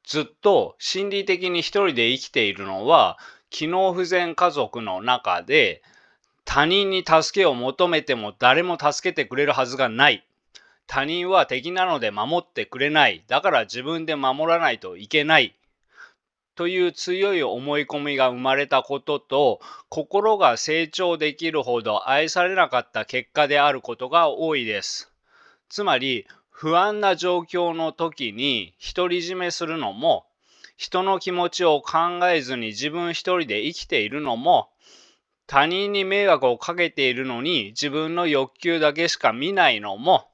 ずっと心理的に一人で生きているのは、機能不全家族の中で、他人に助けを求めても誰も助けてくれるはずがない。他人は敵なので守ってくれない。だから自分で守らないといけない。という強い思い込みが生まれたことと、心が成長できるほど愛されなかった結果であることが多いです。つまり、不安な状況の時に独り占めするのも、人の気持ちを考えずに自分一人で生きているのも、他人に迷惑をかけているのに自分の欲求だけしか見ないのも、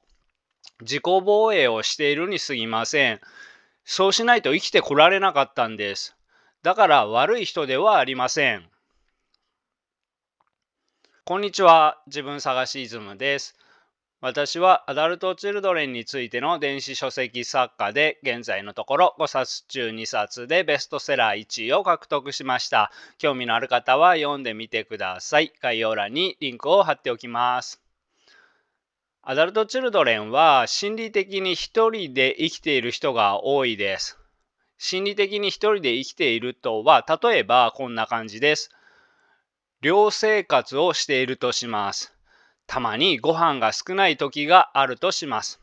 自己防衛をしているに過ぎません。そうしないと生きてこられなかったんです。だから悪い人ではありません。こんにちは、自分探しイズムです。私はアダルト・チルドレンについての電子書籍作家で、現在のところ5冊中2冊でベストセラー1位を獲得しました。興味のある方は読んでみてください。概要欄にリンクを貼っておきます。アダルト・チルドレンは心理的に一人で生きている人が多いです。心理的に一人で生きているとは、例えばこんな感じです。寮生活をしているとします。たまにご飯が少ない時があるとします。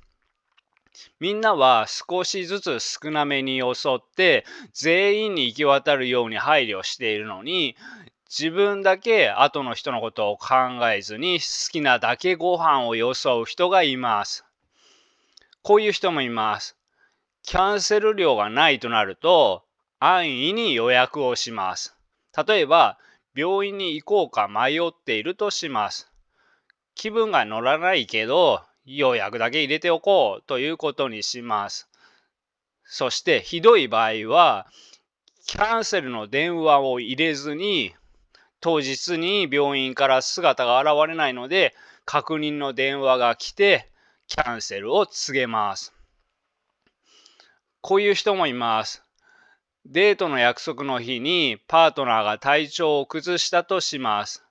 みんなは少しずつ少なめによそって全員に行き渡るように配慮しているのに、自分だけ後の人のことを考えずに好きなだけご飯をよそう人がいます。こういう人もいます。キャンセル料がないとなると安易に予約をします。例えば病院に行こうか迷っているとします。気分が乗らないけど予約だけ入れておこうということにします。そしてひどい場合はキャンセルの電話を入れずに、当日に病院から姿が現れないので確認の電話が来てキャンセルを告げます。こういう人もいます。デートの約束の日にパートナーが体調を崩したとします。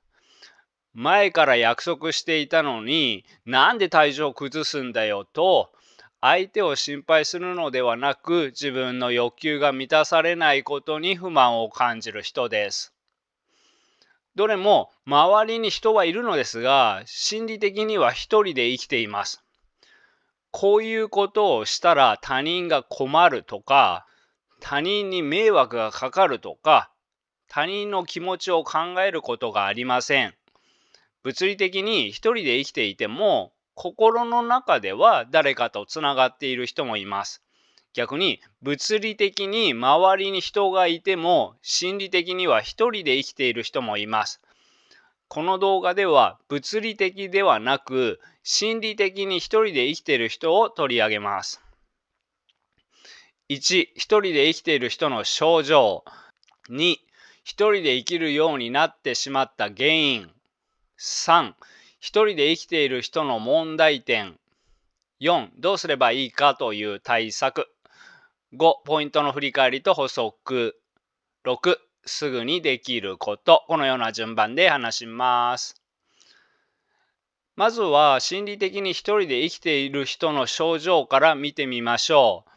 前から約束していたのになんで体調を崩すんだよと相手を心配するのではなく、自分の欲求が満たされないことに不満を感じる人です。どれも周りに人はいるのですが、心理的には一人で生きています。こういうことをしたら他人が困るとか、他人に迷惑がかかるとか、他人の気持ちを考えることがありません。物理的に一人で生きていても、心の中では誰かとつながっている人もいます。逆に物理的に周りに人がいても、心理的には一人で生きている人もいます。この動画では物理的ではなく、心理的に一人で生きている人を取り上げます。1、一人で生きている人の症状。2、一人で生きるようになってしまった原因。3、一人で生きている人の問題点。4、どうすればいいかという対策。5、ポイントの振り返りと補足。6、すぐにできること。このような順番で話します。まずは心理的に一人で生きている人の症状から見てみましょう。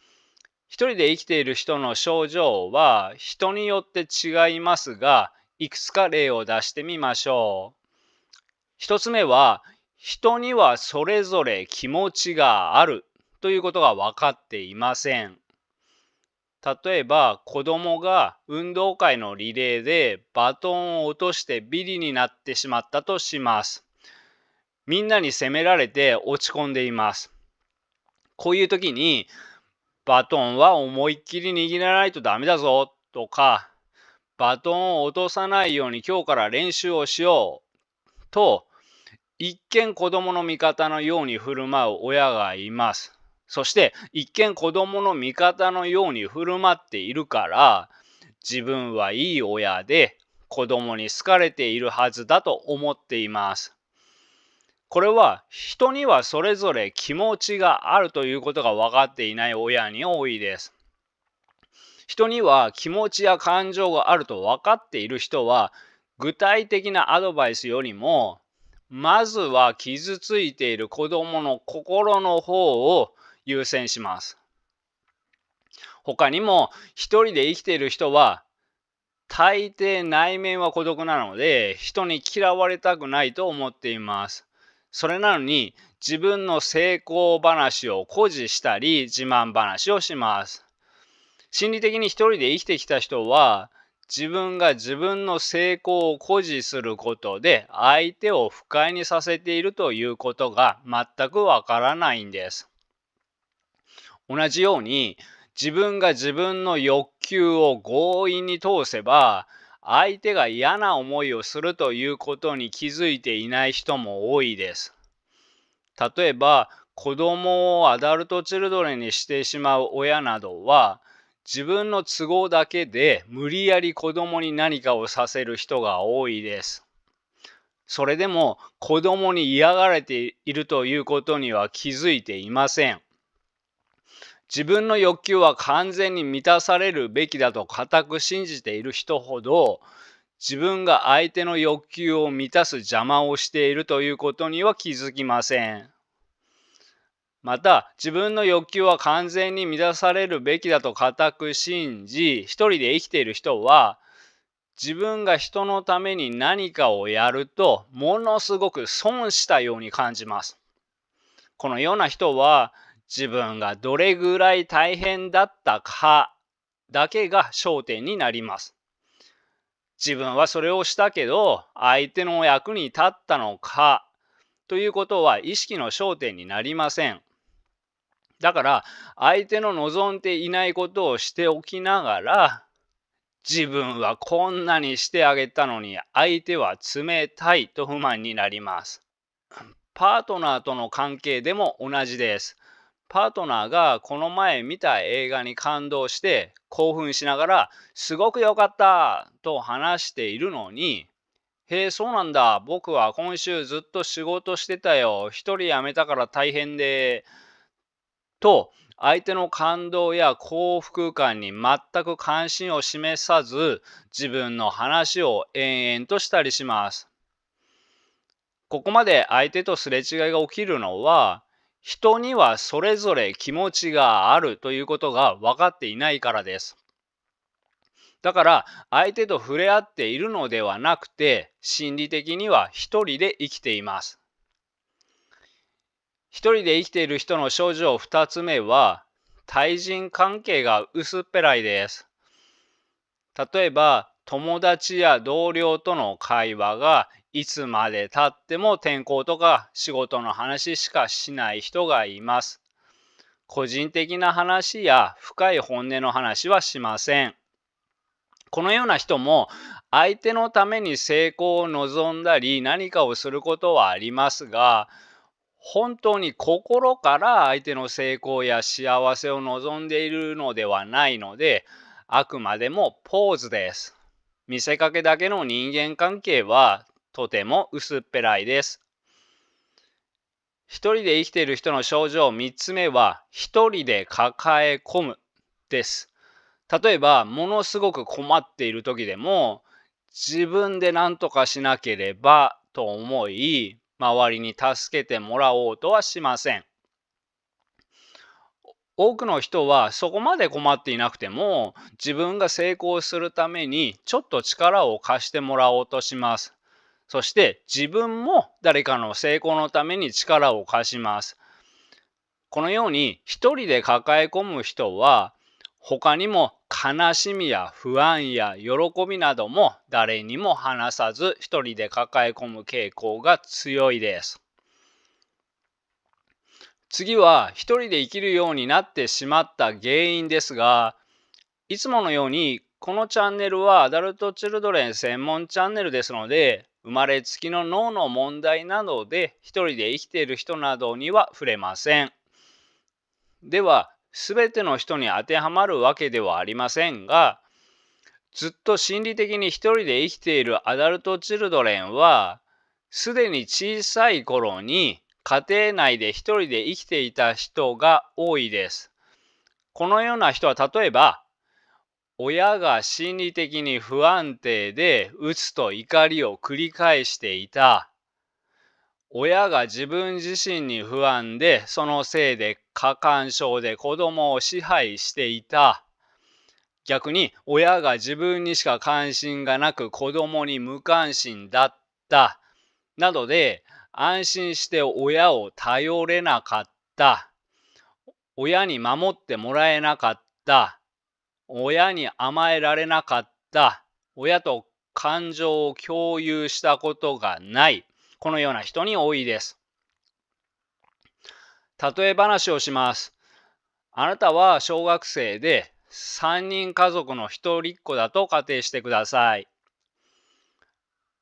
一人で生きている人の症状は人によって違いますが、いくつか例を出してみましょう。一つ目は、人にはそれぞれ気持ちがあるということが分かっていません。例えば、子供が運動会のリレーでバトンを落としてビリになってしまったとします。みんなに責められて落ち込んでいます。こういう時に、バトンは思いっきり握らないとダメだぞとか、バトンを落とさないように今日から練習をしようと、一見子供の味方のように振る舞う親がいます。そして一見子供の味方のように振る舞っているから、自分はいい親で子供に好かれているはずだと思っています。これは人にはそれぞれ気持ちがあるということが分かっていない親に多いです。人には気持ちや感情があると分かっている人は、具体的なアドバイスよりもまずは傷ついている子供の心の方を優先します。他にも一人で生きている人は大抵内面は孤独なので人に嫌われたくないと思っています。それなのに自分の成功話を誇示したり自慢話をします。心理的に一人で生きてきた人は自分が自分の成功を誇示することで相手を不快にさせているということが全くわからないんです。同じように自分が自分の欲求を強引に通せば相手が嫌な思いをするということに気づいていない人も多いです。例えば子供をアダルトチルドレンにしてしまう親などは自分の都合だけで無理やり子供に何かをさせる人が多いです。それでも子供に嫌がられているということには気づいていません。自分の欲求は完全に満たされるべきだと固く信じている人ほど、自分が相手の欲求を満たす邪魔をしているということには気づきません。また、自分の欲求は完全に満たされるべきだと固く信じ、一人で生きている人は、自分が人のために何かをやると、ものすごく損したように感じます。このような人は、自分がどれぐらい大変だったかだけが焦点になります。自分はそれをしたけど、相手の役に立ったのかということは意識の焦点になりません。だから、相手の望んでいないことをしておきながら、自分はこんなにしてあげたのに相手は冷たいと不満になります。パートナーとの関係でも同じです。パートナーがこの前見た映画に感動して興奮しながらすごく良かったと話しているのに、へえ、そうなんだ。僕は今週ずっと仕事してたよ。一人辞めたから大変で。と、相手の感動や幸福感に全く関心を示さず、自分の話を延々としたりします。ここまで相手とすれ違いが起きるのは、人にはそれぞれ気持ちがあるということが分かっていないからです。だから相手と触れ合っているのではなくて、心理的には一人で生きています。一人で生きている人の症状二つ目は、対人関係が薄っぺらいです。例えば、友達や同僚との会話がいつまで経っても転校とか仕事の話しかしない人がいます。個人的な話や深い本音の話はしません。このような人も相手のために成功を望んだり何かをすることはありますが、本当に心から相手の成功や幸せを望んでいるのではないので、あくまでもポーズです。見せかけだけの人間関係はとても薄っぺらいです。一人で生きている人の症状3つ目は、一人で抱え込むです。例えば、ものすごく困っている時でも、自分で何とかしなければと思い、周りに助けてもらおうとはしません。多くの人はそこまで困っていなくても、自分が成功するためにちょっと力を貸してもらおうとします。そして自分も誰かの成功のために力を貸します。このように一人で抱え込む人は、他にも悲しみや不安や喜びなども誰にも話さず一人で抱え込む傾向が強いです。次は一人で生きるようになってしまった原因ですが、いつものようにこのチャンネルはアダルトチルドレン専門チャンネルですので、生まれつきの脳の問題などで一人で生きている人などには触れません。では、すべての人に当てはまるわけではありませんが、ずっと心理的に一人で生きているアダルトチルドレンは、すでに小さい頃に家庭内で一人で生きていた人が多いです。このような人は例えば、親が心理的に不安定で鬱と怒りを繰り返していた。親が自分自身に不安でそのせいで過干渉で子供を支配していた。逆に親が自分にしか関心がなく子供に無関心だったなどで安心して親を頼れなかった、親に守ってもらえなかった、親に甘えられなかった、親と感情を共有したことがない、このような人に多いです。例え話をします。あなたは小学生で3人家族の一人っ子だと仮定してください。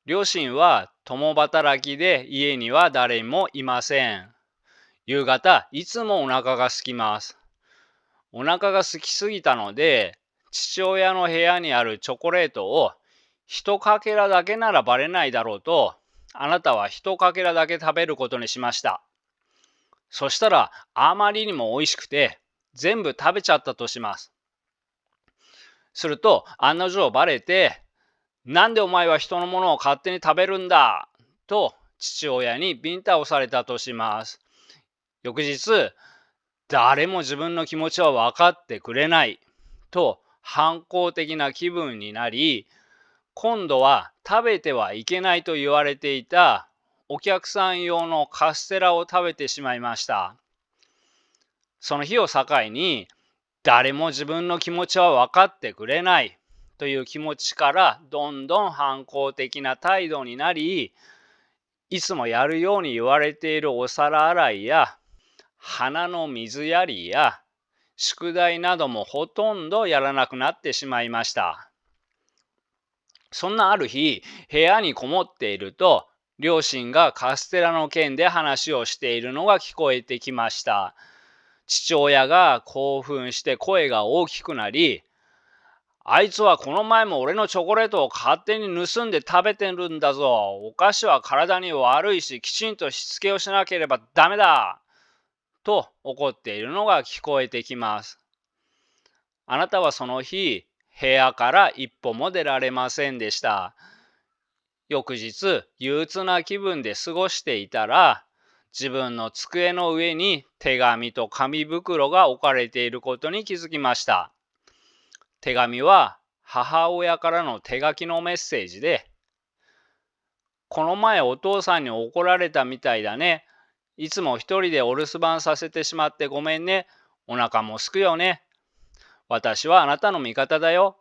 両親は共働きで家には誰もいません。夕方、いつもお腹が空きます。お腹が空きすぎたので、父親の部屋にあるチョコレートを一かけらだけならバレないだろうと、あなたは一かけらだけ食べることにしました。そしたら、あまりにも美味しくて、全部食べちゃったとします。すると、案の定バレて、なんでお前は人のものを勝手に食べるんだと父親にビンタをされたとします。翌日、誰も自分の気持ちは分かってくれないと反抗的な気分になり、今度は食べてはいけないと言われていたお客さん用のカステラを食べてしまいました。その日を境に、誰も自分の気持ちは分かってくれないという気持ちからどんどん反抗的な態度になり、いつもやるように言われているお皿洗いや花の水やりや宿題などもほとんどやらなくなってしまいました。そんなある日、部屋にこもっていると、両親がカステラの件で話をしているのが聞こえてきました。父親が興奮して声が大きくなり、あいつはこの前も俺のチョコレートを勝手に盗んで食べてるんだぞ。お菓子は体に悪いし、きちんとしつけをしなければダメだ。と怒っているのが聞こえてきます。あなたはその日、部屋から一歩も出られませんでした。翌日、憂鬱な気分で過ごしていたら、自分の机の上に手紙と紙袋が置かれていることに気づきました。手紙は母親からの手書きのメッセージで、この前お父さんに怒られたみたいだね。いつも一人でお留守番させてしまってごめんね。お腹もすくよね。私はあなたの味方だよ。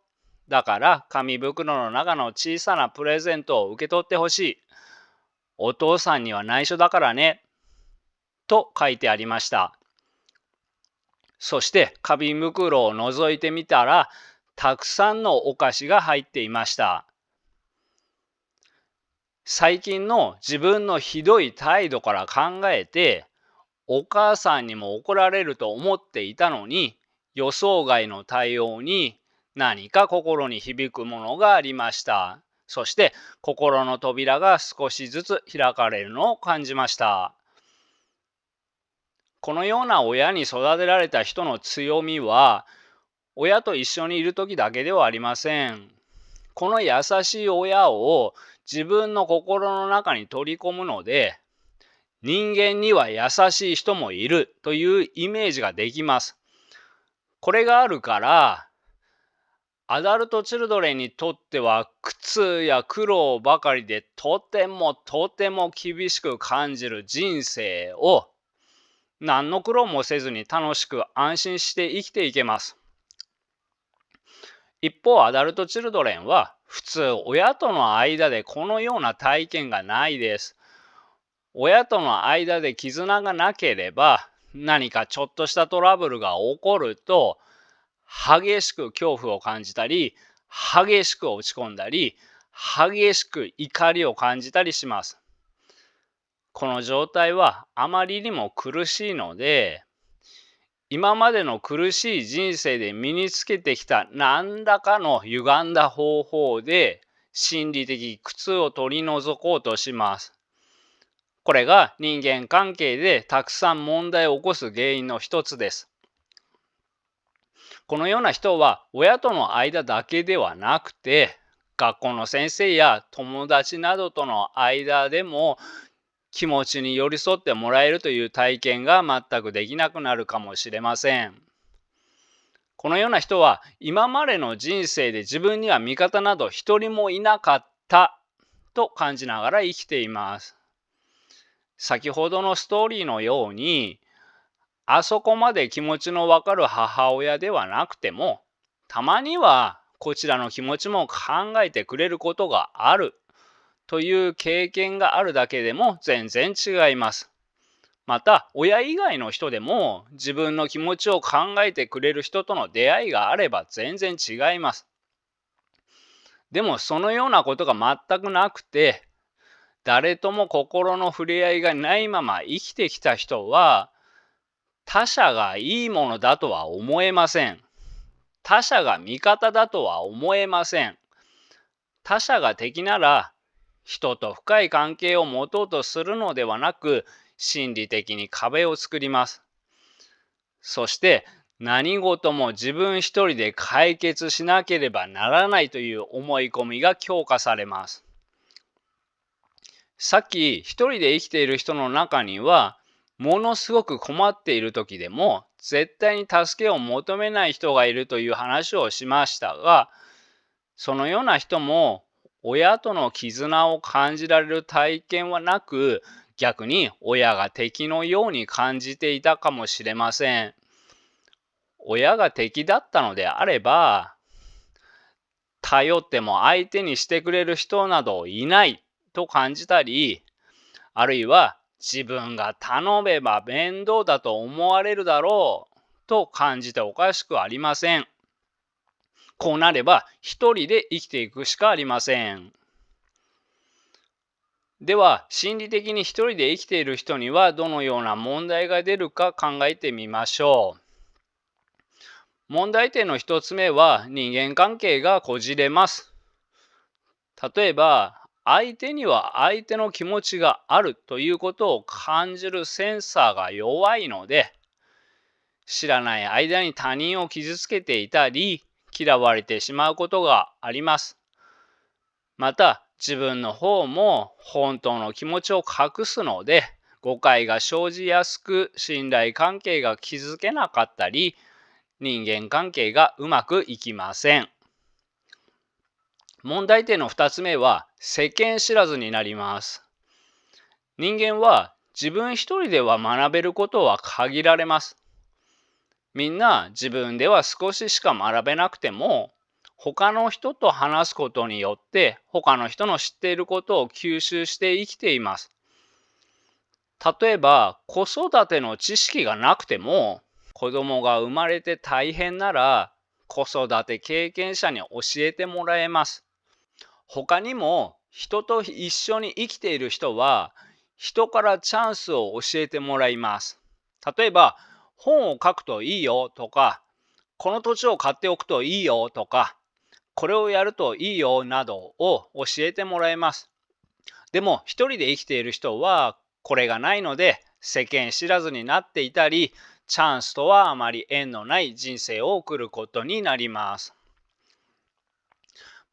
だから紙袋の中の小さなプレゼントを受け取ってほしい。お父さんには内緒だからね。と書いてありました。そして紙袋を覗いてみたら、たくさんのお菓子が入っていました。最近の自分のひどい態度から考えて、お母さんにも怒られると思っていたのに、予想外の対応に何か心に響くものがありました。そして心の扉が少しずつ開かれるのを感じました。このような親に育てられた人の強みは、親と一緒にいる時だけではありません。この優しい親を自分の心の中に取り込むので、人間には優しい人もいるというイメージができます。これがあるから、アダルトチルドレンにとっては苦痛や苦労ばかりでとてもとても厳しく感じる人生を何の苦労もせずに楽しく安心して生きていけます。一方、アダルトチルドレンは普通親との間でこのような体験がないです。親との間で絆がなければ何かちょっとしたトラブルが起こると激しく恐怖を感じたり、激しく落ち込んだり、激しく怒りを感じたりします。この状態はあまりにも苦しいので、今までの苦しい人生で身につけてきた何らかの歪んだ方法で心理的苦痛を取り除こうとします。これが人間関係でたくさん問題を起こす原因の一つです。このような人は親との間だけではなくて、学校の先生や友達などとの間でも気持ちに寄り添ってもらえるという体験が全くできなくなるかもしれません。このような人は今までの人生で自分には味方など一人もいなかったと感じながら生きています。先ほどのストーリーのように、あそこまで気持ちのわかる母親ではなくても、たまにはこちらの気持ちも考えてくれることがあるという経験があるだけでも全然違います。また、親以外の人でも自分の気持ちを考えてくれる人との出会いがあれば全然違います。でもそのようなことが全くなくて、誰とも心の触れ合いがないまま生きてきた人は、他者がいいものだとは思えません。他者が味方だとは思えません。他者が敵なら、人と深い関係を持とうとするのではなく、心理的に壁を作ります。そして何事も自分一人で解決しなければならないという思い込みが強化されます。さっき一人で生きている人の中には、ものすごく困っている時でも絶対に助けを求めない人がいるという話をしましたが、そのような人も親との絆を感じられる体験はなく、逆に親が敵のように感じていたかもしれません。親が敵だったのであれば、頼っても相手にしてくれる人などいないと感じたり、あるいは自分が頼めば面倒だと思われるだろうと感じておかしくありません。こうなれば一人で生きていくしかありません。では、心理的に一人で生きている人にはどのような問題が出るか考えてみましょう。問題点の一つ目は、人間関係がこじれます。例えば、相手には相手の気持ちがあるということを感じるセンサーが弱いので、知らない間に他人を傷つけていたり、嫌われてしまうことがあります。また、自分の方も本当の気持ちを隠すので、誤解が生じやすく、信頼関係が築けなかったり、人間関係がうまくいきません。問題点の2つ目は、世間知らずになります。人間は自分一人では学べることは限られます。みんな自分では少ししか学べなくても、他の人と話すことによって他の人の知っていることを吸収して生きています。例えば子育ての知識がなくても、子供が生まれて大変なら子育て経験者に教えてもらえます。他にも人と一緒に生きている人は人からチャンスを教えてもらいます。例えば本を書くといいよとか、この土地を買っておくといいよとか、これをやるといいよなどを教えてもらえます。でも一人で生きている人はこれがないので、世間知らずになっていたり、チャンスとはあまり縁のない人生を送ることになります。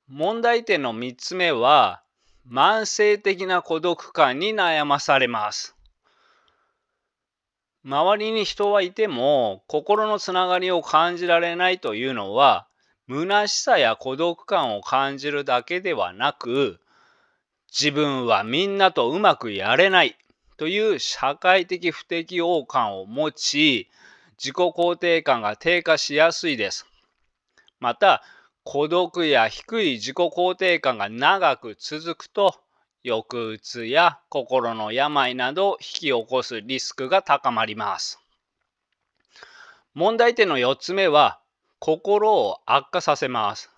問題点の3つ目は、慢性的な孤独感に悩まされます。周りに人はいても心のつながりを感じられないというのは、虚しさや孤独感を感じるだけではなく、自分はみんなとうまくやれないという社会的不適応感を持ち、自己肯定感が低下しやすいです。また、孤独や低い自己肯定感が長く続くと、抑うつや心の病などを引き起こすリスクが高まります。問題点の4つ目は、心を悪化させます。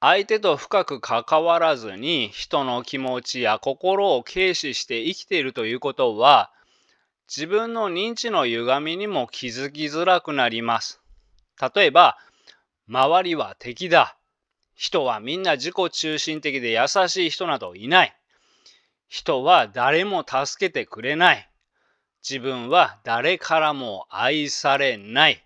相手と深く関わらずに人の気持ちや心を軽視して生きているということは、自分の認知の歪みにも気づきづらくなります。例えば、周りは敵だ。人はみんな自己中心的で優しい人などいない。人は誰も助けてくれない。自分は誰からも愛されない。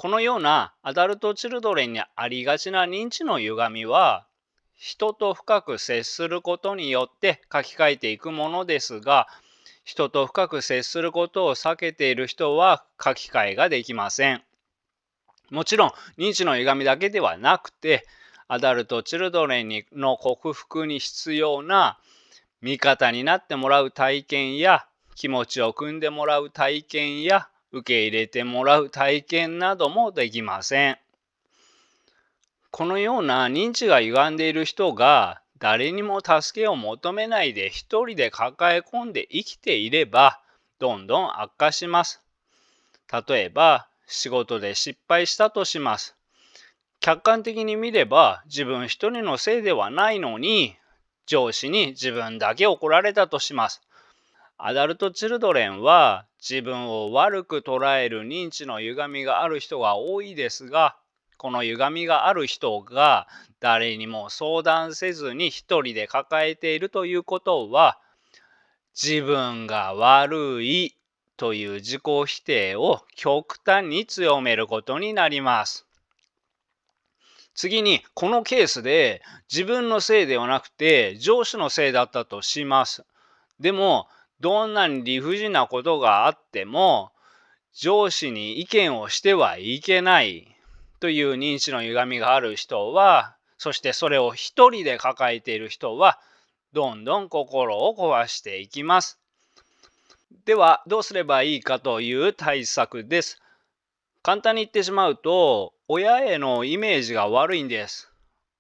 このようなアダルトチルドレンにありがちな認知の歪みは、人と深く接することによって書き換えていくものですが、人と深く接することを避けている人は書き換えができません。もちろん認知の歪みだけではなくて、アダルト・チルドレンの克服に必要な味方になってもらう体験や、気持ちを汲んでもらう体験や、受け入れてもらう体験などもできません。このような認知が歪んでいる人が誰にも助けを求めないで一人で抱え込んで生きていれば、どんどん悪化します。例えば仕事で失敗したとします。客観的に見れば自分一人のせいではないのに、上司に自分だけ怒られたとします。アダルト・チルドレンは自分を悪く捉える認知の歪みがある人が多いですが、この歪みがある人が誰にも相談せずに一人で抱えているということは、自分が悪いという自己否定を極端に強めることになります。次に、このケースで自分のせいではなくて上司のせいだったとします。でも、どんなに理不尽なことがあっても、上司に意見をしてはいけないという認知の歪みがある人は、そしてそれを一人で抱えている人は、どんどん心を壊していきます。では、どうすればいいかという対策です。簡単に言ってしまうと、親へのイメージが悪いんです。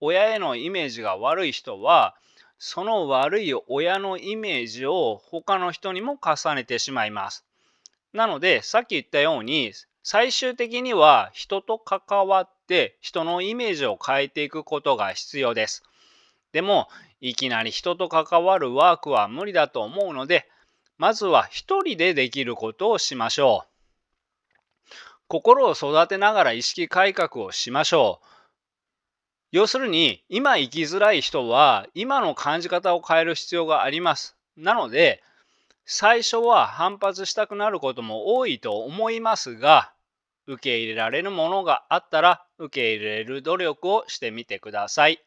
親へのイメージが悪い人は、その悪い親のイメージを他の人にも重ねてしまいます。なので、さっき言ったように、最終的には人と関わって人のイメージを変えていくことが必要です。でも、いきなり人と関わるワークは無理だと思うので、まずは一人でできることをしましょう。心を育てながら意識改革をしましょう。要するに、今生きづらい人は、今の感じ方を変える必要があります。なので、最初は反発したくなることも多いと思いますが、受け入れられるものがあったら、受け入れる努力をしてみてください。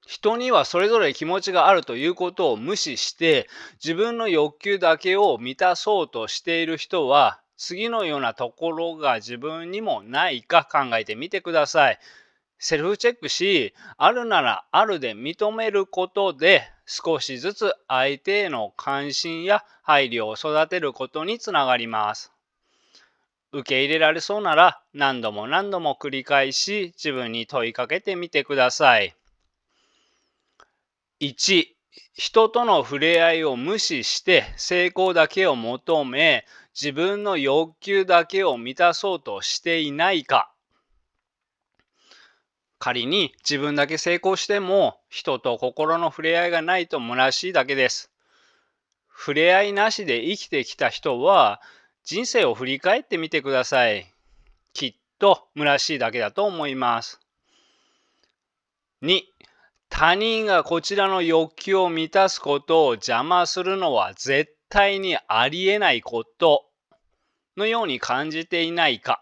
人にはそれぞれ気持ちがあるということを無視して、自分の欲求だけを満たそうとしている人は、次のようなところが自分にもないか考えてみてください。セルフチェックし、あるならあるで認めることで、少しずつ相手への関心や配慮を育てることにつながります。受け入れられそうなら何度も何度も繰り返し自分に問いかけてみてください。1、人との触れ合いを無視して成功だけを求め、自分の欲求だけを満たそうとしていないか。仮に自分だけ成功しても人と心の触れ合いがないと虚しいだけです。触れ合いなしで生きてきた人は人生を振り返ってみてください。きっと虚しいだけだと思います。2、他人がこちらの欲求を満たすことを邪魔するのは絶対にありえないことのように感じていないか。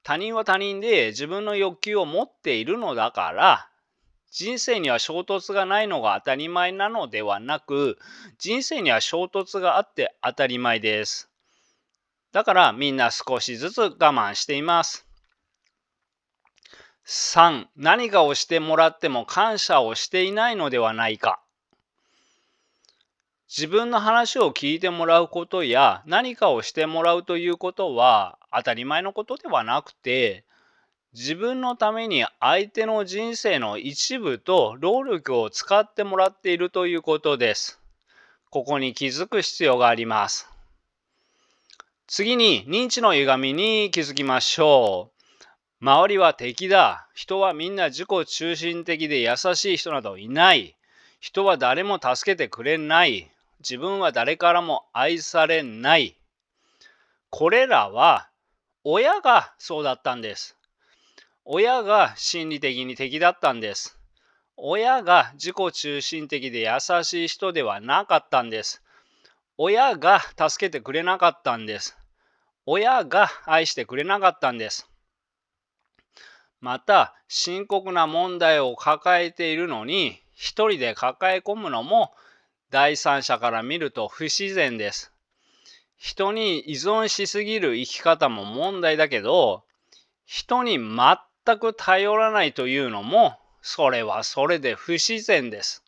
他人は他人で自分の欲求を持っているのだから、人生には衝突がないのが当たり前なのではなく、人生には衝突があって当たり前です。だからみんな少しずつ我慢しています。3、何かをしてもらっても感謝をしていないのではないか。自分の話を聞いてもらうことや何かをしてもらうということは当たり前のことではなくて、自分のために相手の人生の一部と労力を使ってもらっているということです。ここに気づく必要があります。次に認知の歪みに気づきましょう。周りは敵だ。人はみんな自己中心的で優しい人などいない。人は誰も助けてくれない。自分は誰からも愛されない。これらは親がそうだったんです。親が心理的に敵だったんです。親が自己中心的で優しい人ではなかったんです。親が助けてくれなかったんです。親が愛してくれなかったんです。また、深刻な問題を抱えているのに、一人で抱え込むのも第三者から見ると不自然です。人に依存しすぎる生き方も問題だけど、人に全く頼らないというのも、それはそれで不自然です。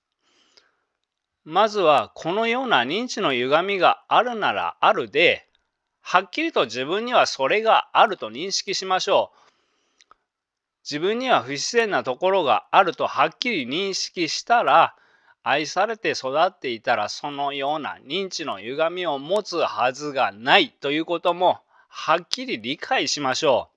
まずはこのような認知の歪みがあるならあるで、はっきりと自分にはそれがあると認識しましょう。自分には不自然なところがあるとはっきり認識したら、愛されて育っていたらそのような認知の歪みを持つはずがないということもはっきり理解しましょ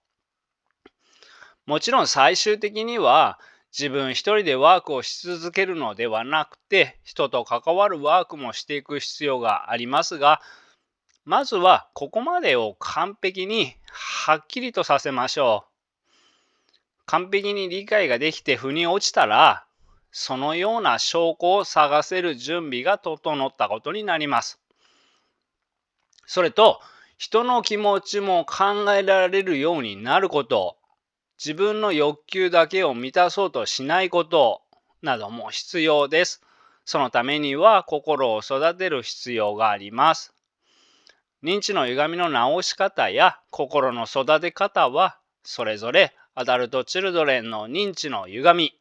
う。もちろん最終的には自分一人でワークをし続けるのではなくて、人と関わるワークもしていく必要がありますが、まずはここまでを完璧にはっきりとさせましょう。完璧に理解ができて腑に落ちたら、そのような証拠を探せる準備が整ったことになります。それと、人の気持ちも考えられるようになること、自分の欲求だけを満たそうとしないことなども必要です。そのためには心を育てる必要があります。認知の歪みの直し方や心の育て方は、それぞれアダルト・チルドレンの認知の歪み、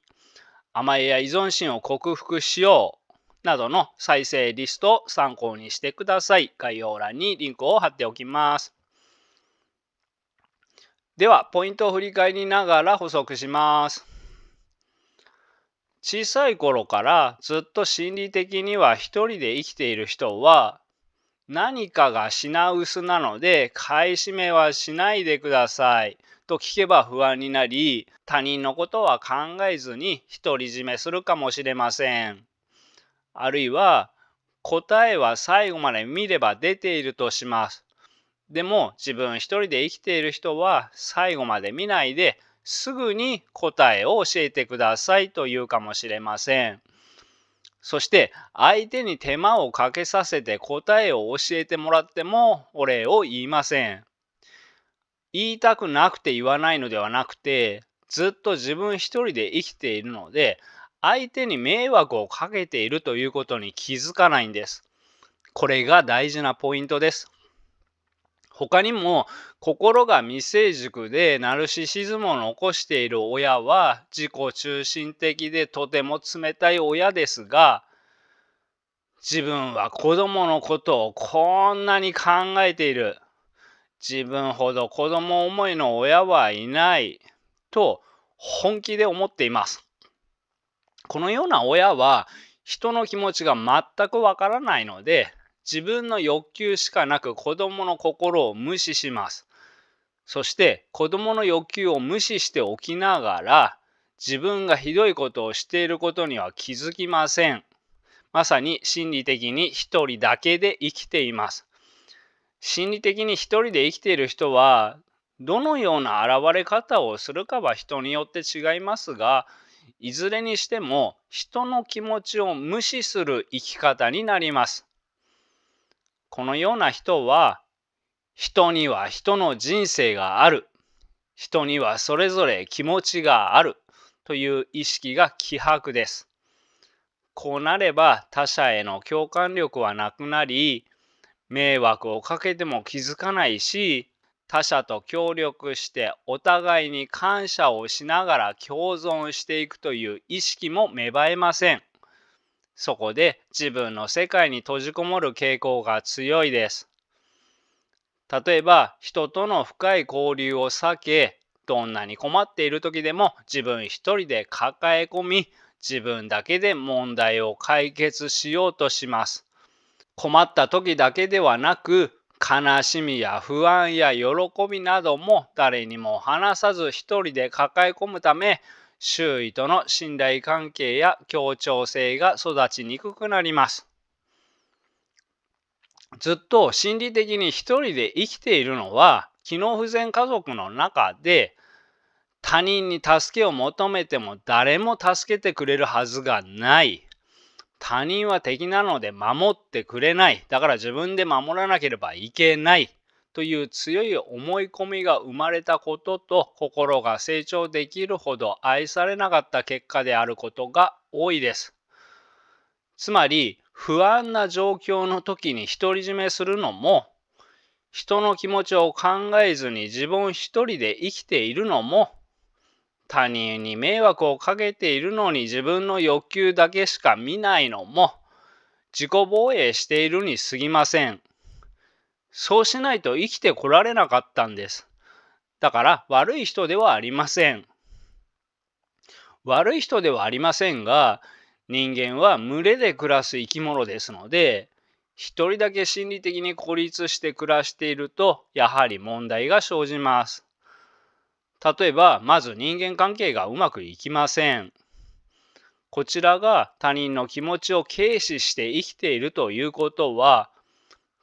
甘えや依存心を克服しようなどの再生リストを参考にしてください。概要欄にリンクを貼っておきます。では、ポイントを振り返りながら補足します。小さい頃からずっと心理的には一人で生きている人は、何かが品薄なので買い占めはしないでくださいと聞けば不安になり、他人のことは考えずに独り占めするかもしれません。あるいは、答えは最後まで見れば出ているとします。でも自分一人で生きている人は最後まで見ないですぐに答えを教えてくださいと言うかもしれません。そして相手に手間をかけさせて答えを教えてもらってもお礼を言いません。言いたくなくて言わないのではなくて、ずっと自分一人で生きているので、相手に迷惑をかけているということに気づかないんです。これが大事なポイントです。他にも、心が未成熟でナルシシズムを残している親は自己中心的でとても冷たい親ですが、自分は子供のことをこんなに考えている。自分ほど子供思いの親はいないと本気で思っています。このような親は人の気持ちが全くわからないので、自分の欲求しかなく子供の心を無視します。そして子供の欲求を無視しておきながら、自分がひどいことをしていることには気づきません。まさに心理的に一人だけで生きています。心理的に一人で生きている人は、どのような現れ方をするかは人によって違いますが、いずれにしても人の気持ちを無視する生き方になります。このような人は、人には人の人生がある。人にはそれぞれ気持ちがあるという意識が希薄です。こうなれば他者への共感力はなくなり、迷惑をかけても気づかないし、他者と協力してお互いに感謝をしながら共存していくという意識も芽生えません。そこで自分の世界に閉じこもる傾向が強いです。例えば人との深い交流を避け、どんなに困っている時でも自分一人で抱え込み、自分だけで問題を解決しようとします。困った時だけではなく、悲しみや不安や喜びなども誰にも話さず一人で抱え込むため、周囲との信頼関係や協調性が育ちにくくなります。ずっと心理的に一人で生きているのは、機能不全家族の中で他人に助けを求めても誰も助けてくれるはずがない。他人は敵なので守ってくれない。だから自分で守らなければいけない。という強い思い込みが生まれたことと、心が成長できるほど愛されなかった結果であることが多いです。つまり、不安な状況の時に独り占めするのも、人の気持ちを考えずに自分一人で生きているのも、他人に迷惑をかけているのに自分の欲求だけしか見ないのも、自己防衛しているに過ぎません。そうしないと生きてこられなかったんです。だから悪い人ではありません。悪い人ではありませんが、人間は群れで暮らす生き物ですので、一人だけ心理的に孤立して暮らしていると、やはり問題が生じます。例えば、まず人間関係がうまくいきません。こちらが他人の気持ちを軽視して生きているということは、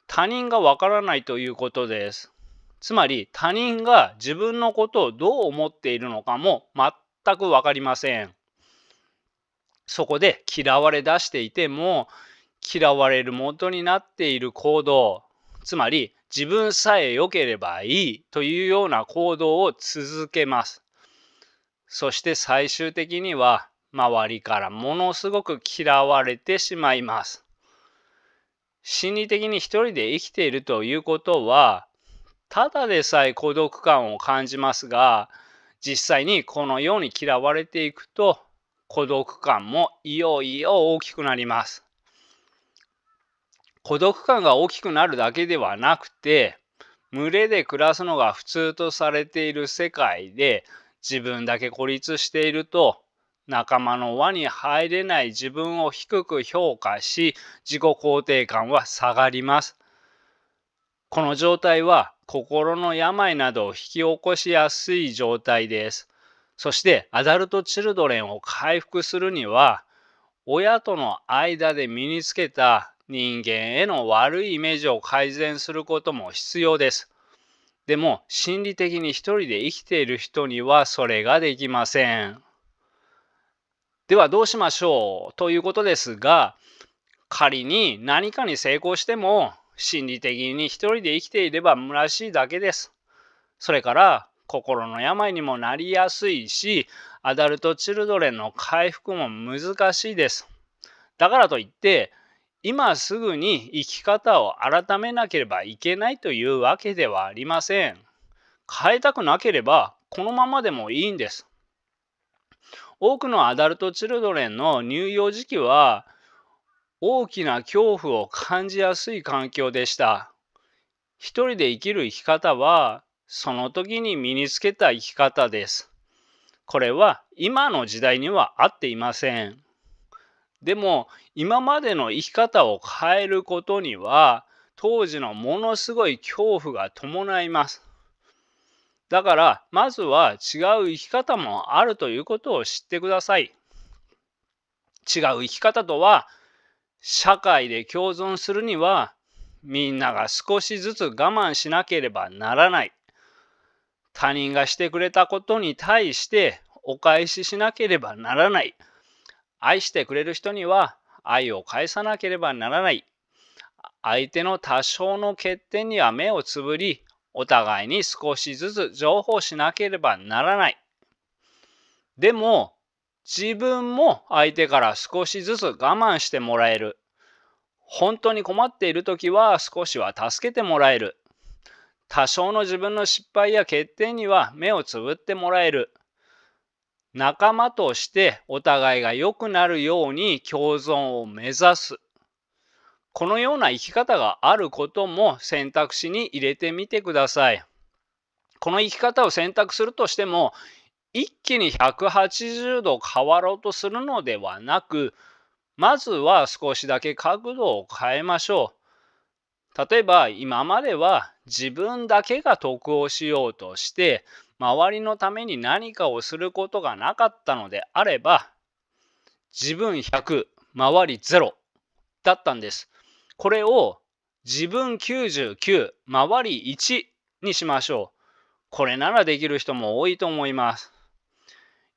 他人がわからないということです。つまり他人が自分のことをどう思っているのかも全くわかりません。そこで嫌われ出していても、嫌われる元になっている行動、つまり自分さえ良ければいいというような行動を続けます。そして最終的には周りからものすごく嫌われてしまいます。心理的に一人で生きているということは、ただでさえ孤独感を感じますが、実際にこのように嫌われていくと、孤独感もいよいよ大きくなります。孤独感が大きくなるだけではなくて、群れで暮らすのが普通とされている世界で、自分だけ孤立していると、仲間の輪に入れない自分を低く評価し、自己肯定感は下がります。この状態は心の病などを引き起こしやすい状態です。そしてアダルトチルドレンを回復するには、親との間で身につけた人間への悪いイメージを改善することも必要です。でも心理的に一人で生きている人にはそれができません。ではどうしましょうということですが、仮に何かに成功しても心理的に一人で生きていれば虚しいだけです。それから心の病にもなりやすいし、アダルトチルドレンの回復も難しいです。だからといって今すぐに生き方を改めなければいけないというわけではありません。変えたくなければこのままでもいいんです。多くのアダルトチルドレンの乳幼児期は大きな恐怖を感じやすい環境でした。一人で生きる生き方はその時に身につけた生き方です。これは今の時代には合っていません。でも今までの生き方を変えることには当時のものすごい恐怖が伴います。だからまずは違う生き方もあるということを知ってください。違う生き方とは、社会で共存するにはみんなが少しずつ我慢しなければならない。他人がしてくれたことに対してお返ししなければならない。愛してくれる人には愛を返さなければならない。相手の多少の欠点には目をつぶり、お互いに少しずつ譲歩しなければならない。でも、自分も相手から少しずつ我慢してもらえる。本当に困っているときは少しは助けてもらえる。多少の自分の失敗や欠点には目をつぶってもらえる。仲間としてお互いが良くなるように共存を目指す。このような生き方があることも選択肢に入れてみてください。この生き方を選択するとしても、一気に180度変わろうとするのではなく、まずは少しだけ角度を変えましょう。例えば今までは自分だけが得をしようとして周りのために何かをすることがなかったのであれば、自分100周り0だったんです。これを自分99周り1にしましょう。これならできる人も多いと思います。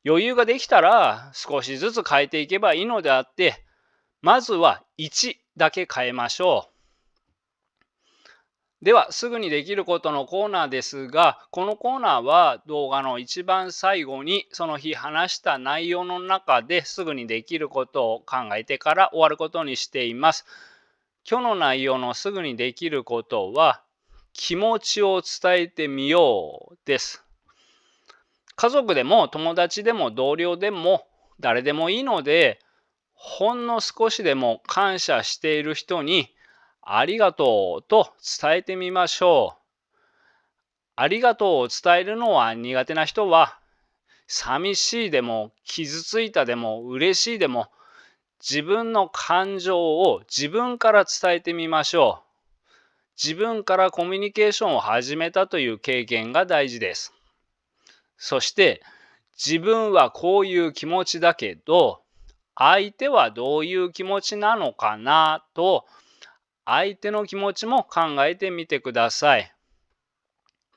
余裕ができたら少しずつ変えていけばいいのであって、まずは1だけ変えましょう。では、すぐにできることのコーナーですが、このコーナーは動画の一番最後にその日話した内容の中ですぐにできることを考えてから終わることにしています。今日の内容のすぐにできることは、気持ちを伝えてみようです。家族でも友達でも同僚でも誰でもいいので、ほんの少しでも感謝している人にありがとうと伝えてみましょう。ありがとうを伝えるのは苦手な人は、寂しいでも傷ついたでも嬉しいでも、自分の感情を自分から伝えてみましょう。自分からコミュニケーションを始めたという経験が大事です。そして、自分はこういう気持ちだけど、相手はどういう気持ちなのかなと、相手の気持ちも考えてみてください。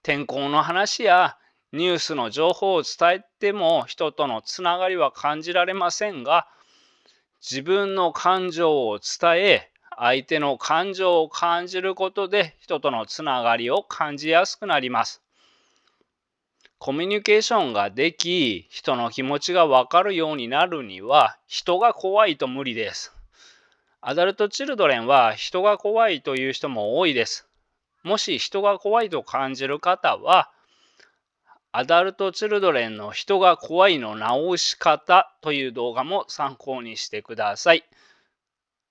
天候の話やニュースの情報を伝えても人とのつながりは感じられませんが、自分の感情を伝え、相手の感情を感じることで人とのつながりを感じやすくなります。コミュニケーションができ、人の気持ちがわかるようになるには、人が怖いと無理です。アダルトチルドレンは人が怖いという人も多いです。もし人が怖いと感じる方は、アダルトチルドレンの人が怖いの直し方という動画も参考にしてください。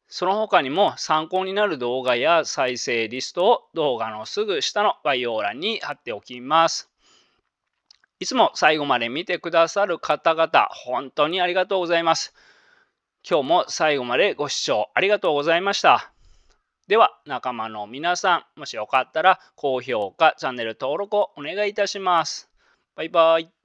その他にも参考になる動画や再生リストを動画のすぐ下の概要欄に貼っておきます。いつも最後まで見てくださる方々、本当にありがとうございます。今日も最後までご視聴ありがとうございました。では、仲間の皆さん、もしよかったら高評価、チャンネル登録をお願いいたします。バイバイ。